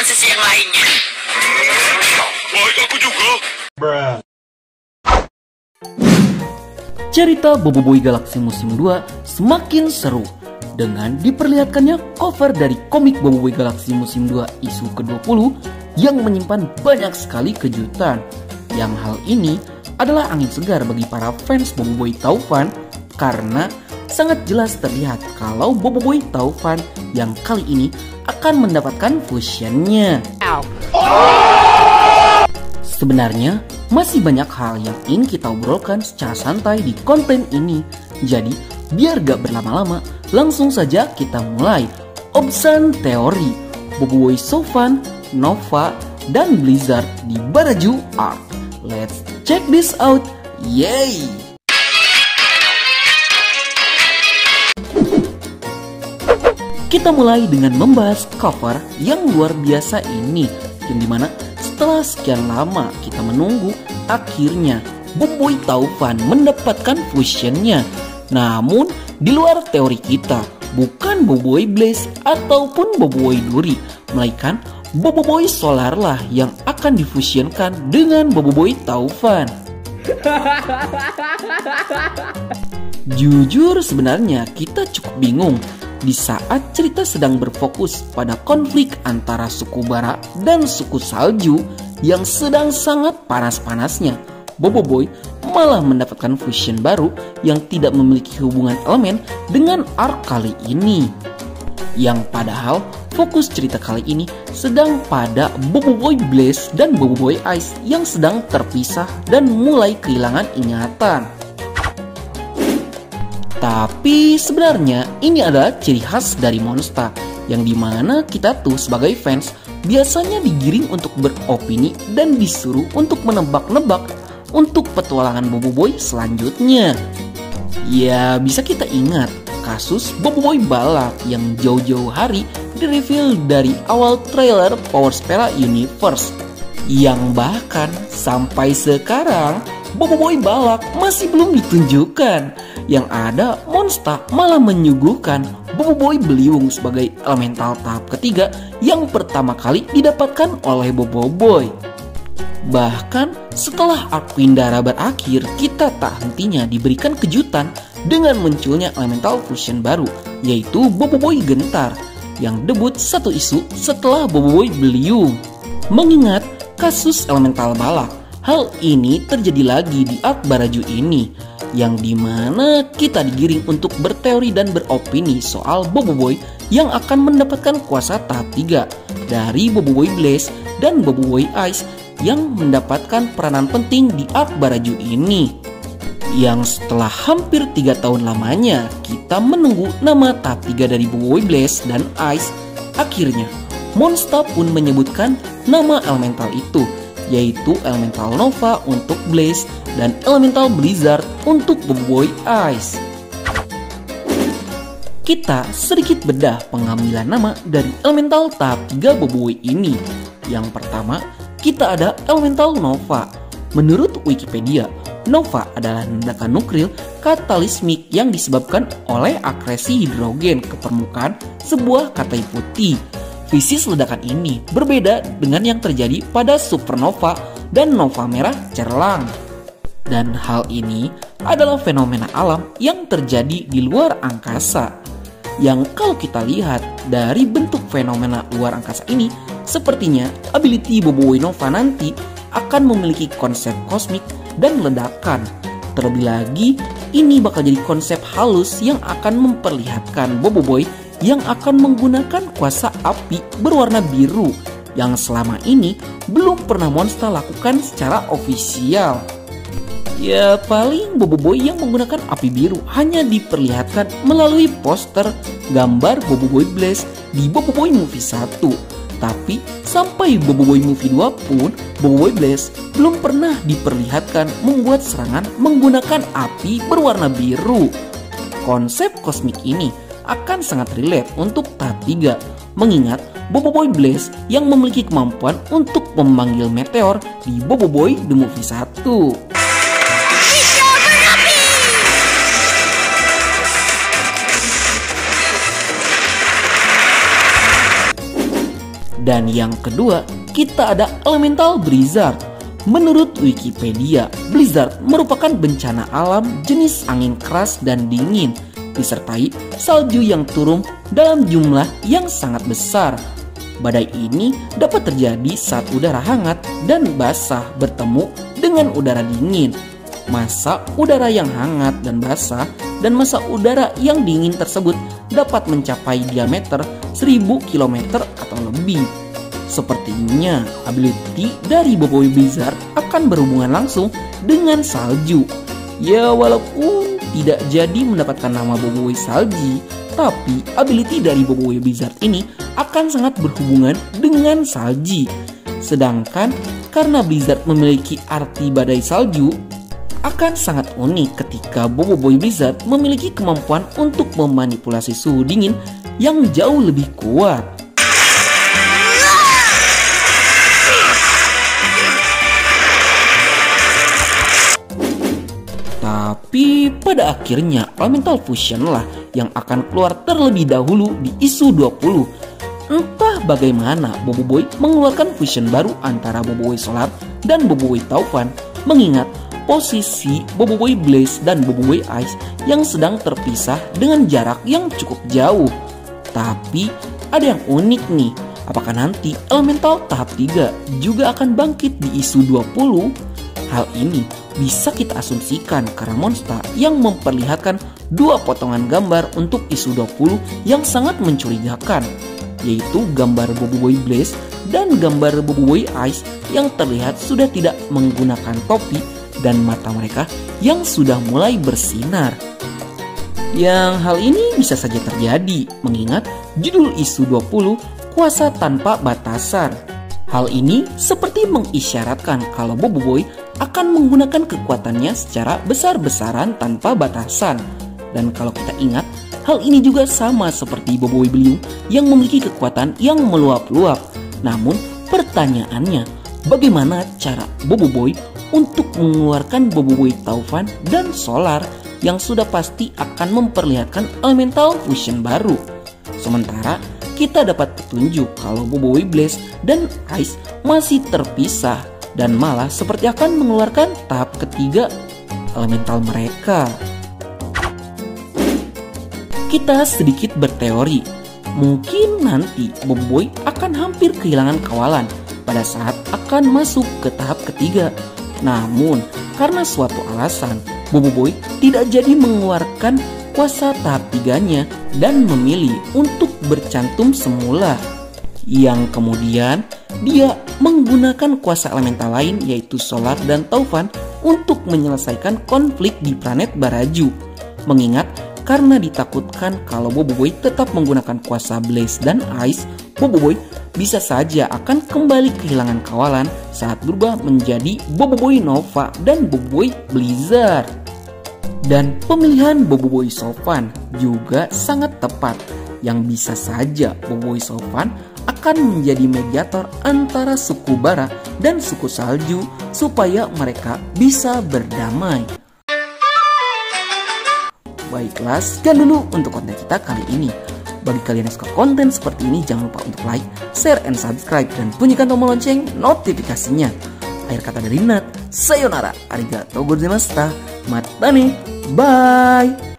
sisi yang lainnya. Baik, aku juga. Cerita Boboiboy Galaxy Musim 2 semakin seru dengan diperlihatkannya cover dari komik Boboiboy Galaxy Musim 2 isu ke-20 yang menyimpan banyak sekali kejutan. Yang hal ini adalah angin segar bagi para fans Boboiboy Taufan karena sangat jelas terlihat kalau Boboiboy Taufan yang kali ini akan mendapatkan fusionnya. Sebenarnya masih banyak hal yang ingin kita obrolkan secara santai di konten ini. Jadi biar gak berlama-lama, langsung saja kita mulai. Obsan teori Boboiboy Sofan, Nova, dan Blizzard di Baraju Art. Let's check this out. Yay! Kita mulai dengan membahas cover yang luar biasa ini, yang dimana setelah sekian lama kita menunggu, akhirnya Boboiboy Taufan mendapatkan fusionnya. Namun di luar teori kita, bukan Boboiboy Blaze ataupun Boboiboy Duri, melainkan Boboiboy Solar lah yang akan difusionkan dengan Boboiboy Taufan. Jujur sebenarnya kita cukup bingung di saat cerita sedang berfokus pada konflik antara suku bara dan suku salju yang sedang sangat panas-panasnya. Boboiboy malah mendapatkan fusion baru yang tidak memiliki hubungan elemen dengan arc kali ini. Yang padahal fokus cerita kali ini sedang pada Boboiboy Blaze dan Boboiboy Ice yang sedang terpisah dan mulai kehilangan ingatan. Tapi sebenarnya ini adalah ciri khas dari Monsta, yang dimana kita tuh sebagai fans biasanya digiring untuk beropini dan disuruh untuk menebak-nebak untuk petualangan Boboiboy selanjutnya. Ya bisa kita ingat kasus Boboiboy Balak yang jauh-jauh hari di-reveal dari awal trailer Power Spera Universe, yang bahkan sampai sekarang Boboiboy Balak masih belum ditunjukkan. Yang ada Monsta malah menyuguhkan Boboiboy Beliung sebagai elemental tahap ketiga yang pertama kali didapatkan oleh Boboiboy. Bahkan setelah arc Pindara berakhir, kita tak hentinya diberikan kejutan dengan munculnya elemental fusion baru, yaitu Boboiboy Gentar yang debut satu isu setelah Boboiboy Beliung. Mengingat kasus elemental Balak, hal ini terjadi lagi di arc Baraju ini, yang dimana kita digiring untuk berteori dan beropini soal Boboiboy yang akan mendapatkan kuasa tahap 3 dari Boboiboy Blaze dan Boboiboy Ice yang mendapatkan peranan penting di arc Baraju ini. Yang setelah hampir 3 tahun lamanya kita menunggu nama tahap 3 dari Boboiboy Blaze dan Ice, akhirnya Monsta pun menyebutkan nama elemental itu, yaitu elemental Nova untuk Blaze dan elemental Blizzard untuk Boboiboy Ice. Kita sedikit bedah pengambilan nama dari elemental tahap 3 Boboiboy ini. Yang pertama, kita ada elemental Nova. Menurut Wikipedia, Nova adalah ledakan nuklil katalismik yang disebabkan oleh akresi hidrogen ke permukaan sebuah katai putih. Fisis ledakan ini berbeda dengan yang terjadi pada supernova dan nova merah cerlang. Dan hal ini adalah fenomena alam yang terjadi di luar angkasa, yang kalau kita lihat dari bentuk fenomena luar angkasa ini, sepertinya ability Boboiboy Nova nanti akan memiliki konsep kosmik dan ledakan. Terlebih lagi, ini bakal jadi konsep halus yang akan memperlihatkan Boboiboy yang akan menggunakan kuasa api berwarna biru yang selama ini belum pernah Monsta lakukan secara ofisial. Ya paling Boboiboy yang menggunakan api biru hanya diperlihatkan melalui poster gambar Boboiboy Blaze di Boboiboy Movie 1. Tapi sampai Boboiboy Movie 2 pun Boboiboy Blaze belum pernah diperlihatkan membuat serangan menggunakan api berwarna biru. Konsep kosmik ini akan sangat relate untuk tahap 3, mengingat Boboiboy Blaze yang memiliki kemampuan untuk memanggil meteor di Boboiboy The Movie 1. Dan yang kedua, kita ada elemental blizzard. Menurut Wikipedia, blizzard merupakan bencana alam jenis angin keras dan dingin, disertai salju yang turun dalam jumlah yang sangat besar. Badai ini dapat terjadi saat udara hangat dan basah bertemu dengan udara dingin. Massa udara yang hangat dan basah dan massa udara yang dingin tersebut dapat mencapai diameter 1000 km atau lebih. Sepertinya ability dari Boboiboy Blizzard akan berhubungan langsung dengan salju. Ya, walaupun tidak jadi mendapatkan nama Boboiboy Salji, tapi ability dari Boboiboy Blizzard ini akan sangat berhubungan dengan salji. Sedangkan karena Blizzard memiliki arti badai salju, akan sangat unik ketika Boboiboy Blizzard memiliki kemampuan untuk memanipulasi suhu dingin yang jauh lebih kuat. Tapi pada akhirnya Elemental Fusion lah yang akan keluar terlebih dahulu di isu 20. Entah bagaimana Boboiboy mengeluarkan fusion baru antara Boboiboy Solar dan Boboiboy Taufan, mengingat posisi Boboiboy Blaze dan Boboiboy Ice yang sedang terpisah dengan jarak yang cukup jauh. Tapi ada yang unik nih, apakah nanti Elemental tahap 3 juga akan bangkit di isu 20? Hal ini bisa kita asumsikan karena Monsta yang memperlihatkan dua potongan gambar untuk isu 20 yang sangat mencurigakan, yaitu gambar Boboiboy Blaze dan gambar Boboiboy Ice yang terlihat sudah tidak menggunakan topi dan mata mereka yang sudah mulai bersinar. Yang hal ini bisa saja terjadi mengingat judul isu 20 kuasa tanpa batasan. Hal ini seperti mengisyaratkan kalau Boboiboy akan menggunakan kekuatannya secara besar-besaran tanpa batasan. Dan kalau kita ingat, hal ini juga sama seperti Boboiboy Beliung yang memiliki kekuatan yang meluap-luap. Namun pertanyaannya, bagaimana cara Boboiboy untuk mengeluarkan Boboiboy Taufan dan Solar yang sudah pasti akan memperlihatkan Elemental Fusion baru? Sementara kita dapat petunjuk kalau Boboiboy Blaze dan Ice masih terpisah dan malah seperti akan mengeluarkan tahap ketiga elemental mereka. Kita sedikit berteori, mungkin nanti Boboiboy akan hampir kehilangan kawalan pada saat akan masuk ke tahap ketiga. Namun karena suatu alasan, Boboiboy tidak jadi mengeluarkan kuasa tahap 3-nya dan memilih untuk bercantum semula, yang kemudian dia menggunakan kuasa elemental lain yaitu Solar dan Taufan untuk menyelesaikan konflik di planet Baraju. Mengingat karena ditakutkan kalau Boboiboy tetap menggunakan kuasa Blaze dan Ice, Boboiboy bisa saja akan kembali kehilangan kawalan saat berubah menjadi Boboiboy Nova dan Boboiboy Blizzard. Dan pemilihan Boboiboy Sofan juga sangat tepat, yang bisa saja Boboiboy Sofan akan menjadi mediator antara suku bara dan suku salju supaya mereka bisa berdamai. Baiklah, sekian dulu untuk konten kita kali ini. Bagi kalian yang suka konten seperti ini, jangan lupa untuk like, share, and subscribe, dan bunyikan tombol lonceng notifikasinya. Akhir kata dari Nat, sayonara, arigatou gozaimashita, matane, bye!